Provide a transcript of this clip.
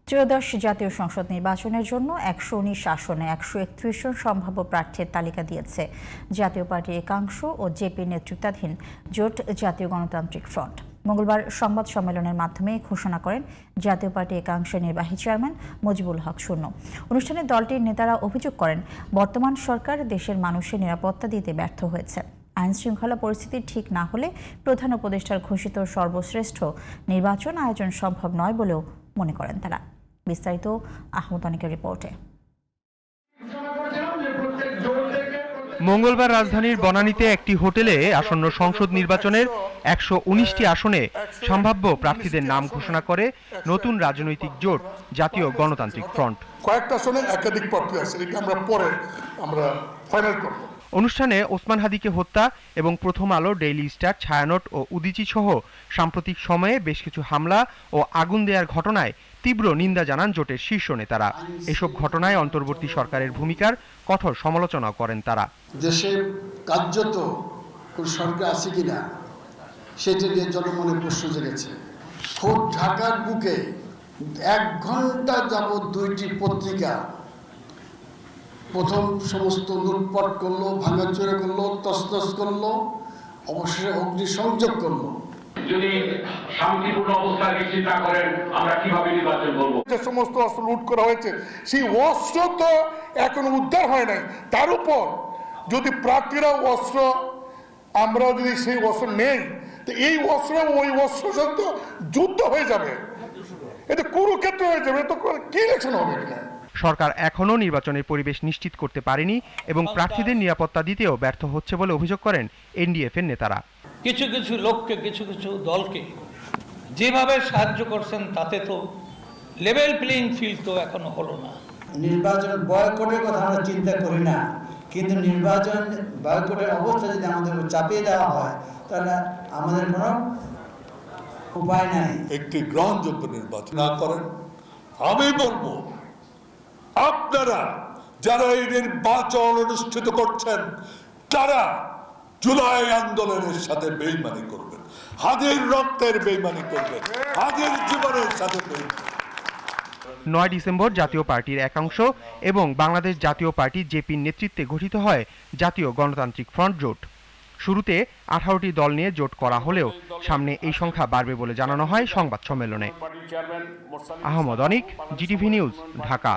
ত্রয়োদশ জাতীয় সংসদ নির্বাচনের জন্য ১১৯ আসনে ১৩১ জন সম্ভাব্য প্রার্থীর তালিকা দিয়েছে জাতীয় পার্টির একাংশ ও জেপি নেতৃত্বাধীন জোট জাতীয় গণতান্ত্রিক ফ্রন্ট। মঙ্গলবার সংবাদ সম্মেলনের মাধ্যমে ঘোষণা করেন জাতীয় পার্টি একাংশের নির্বাহী চেয়ারম্যান মুজিবুল হক শূন্য। অনুষ্ঠানে দলটির নেতারা অভিযোগ করেন, বর্তমান সরকার দেশের মানুষের নিরাপত্তা দিতে ব্যর্থ হয়েছে। আইন শৃঙ্খলা পরিস্থিতি ঠিক না হলে প্রধান উপদেষ্টার ঘোষিত সর্বশ্রেষ্ঠ নির্বাচন আয়োজন সম্ভব নয় বলেও মনে করেন তারা। বিস্তারিত আহমদ অনিকের রিপোর্টে। মঙ্গলবার রাজধানীর বনানীতে একটি হোটেলে আসন্ন সংসদ নির্বাচনের ১১৯টি আসনে সম্ভাব্য প্রার্থীদের নাম ঘোষণা করে নতুন রাজনৈতিক জোট জাতীয় গণতান্ত্রিক ফ্রন্ট। কয়েকটা আসনে একাধিক প্রার্থী আছে, এটা আমরা পরে ফাইনাল করব। অনুষ্ঠানে ওসমান হাদিকে হত্যা এবং প্রথম আলো, ডেইলি স্টার, ছায়ানট ও উদীচী সহ সাম্প্রতিক সময়ে বেশ কিছু হামলা ও আগুন দেওয়ার ঘটনায় তীব্র নিন্দা জানান জোটের শীর্ষ নেতারা। এসব ঘটনায় অন্তর্বর্তী সরকারের ভূমিকার কঠোর সমালোচনা করেন তারা। দেশে কার্যত কোন সরকার আছে কিনা সেটা নিয়ে জনমনে প্রশ্ন জেগেছে। খোদ ঢাকার বুকে 1 ঘন্টা যাবৎ 2টি পত্রিকা প্রথম সমস্ত লুটপাট করলো, ভাঙাচোরা করলো, তছনছ করলো, অবশেষে অগ্নিসংযোগ করলো। যদি শান্তিপূর্ণ অবস্থা নিশ্চিত না করেন আমরা কিভাবে নির্বাচন করব? যে সমস্ত অস্ত্র লুট করা হয়েছে সেই অস্ত্র তো এখনো উদ্ধার হয় নাই। তার উপর যদি প্রার্থীরা অস্ত্র, আমরা যদি সেই অস্ত্র নেই, তো এই অস্ত্র ওই অস্ত্র সাথে যুদ্ধ হয়ে যাবে, এটা কুরুক্ষেত্র হয়ে যাবে, তো কি ইলেকশন হবে কিনা। সরকার এখনও নির্বাচনের পরিবেশ নিশ্চিত করতে পারেনি এবং প্রার্থীদের নিরাপত্তা দিতেও ব্যর্থ হচ্ছে বলে অভিযোগ করেন এনডিএফ-এর নেতারা। কিছু কিছু লোককে, কিছু কিছু দলকে যেভাবে সাহায্য করছেন তাতে তো লেভেল প্লেইং ফিল্ড তো এখনো হলো না। নির্বাচন বয়কটের কথা আমরা চিন্তা করি না, কিন্তু নির্বাচন বয়কটের অবস্থা যদি আমাদের চাপিয়ে দেওয়া হয় তাহলে আমাদের কোনো উপায় নাই। একটি গ্রহণযোগ্য নির্বাচন না করেন, আমি বলবো আপনারা যারা এই নির্বাচন অনুষ্ঠিত করছেন তারা জুলাই আন্দোলনের সাথে বেইমানি করবেন, হাদির রক্তের বেইমানি করবেন, হাদির জীবনের সাথে বেইমানি। 9 ডিসেম্বর জাতীয় পার্টির একাংশ এবং বাংলাদেশ জাতীয় পার্টি জেপির নেতৃত্বে গঠিত হয় জাতীয় গণতান্ত্রিক ফ্রন্ট জোট। শুরুতে 18টি দল নিয়ে জোট করা হলেও সামনে এই সংখ্যা বাড়বে বলে জানানো হয় সংবাদ সম্মেলনে। আহমদ অনিক, জিটিভি নিউজ, ঢাকা।